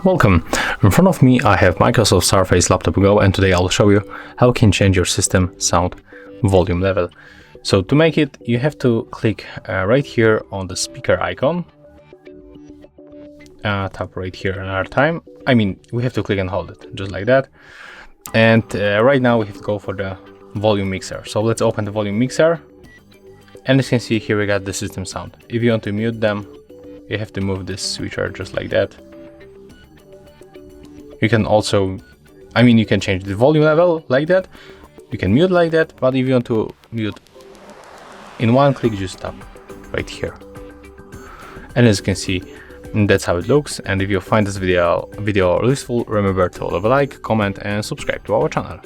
Welcome. In front of me I have Microsoft Surface Laptop Go, and today I'll show you how you can change your system sound volume level. So to make it, you have to click right here on the speaker icon. Tap right here another time. I mean, we have to click and hold it, just like that. And right now we have to go for the volume mixer. So let's open the volume mixer. And as you can see here, we got the system sound. If you want to mute them, you have to move this switcher just like that. You can also, you can change the volume level like that. You can mute like that, but if you want to mute in one click, just tap right here. And as you can see, that's how it looks. And if you find this video useful, remember to leave a like, comment and subscribe to our channel.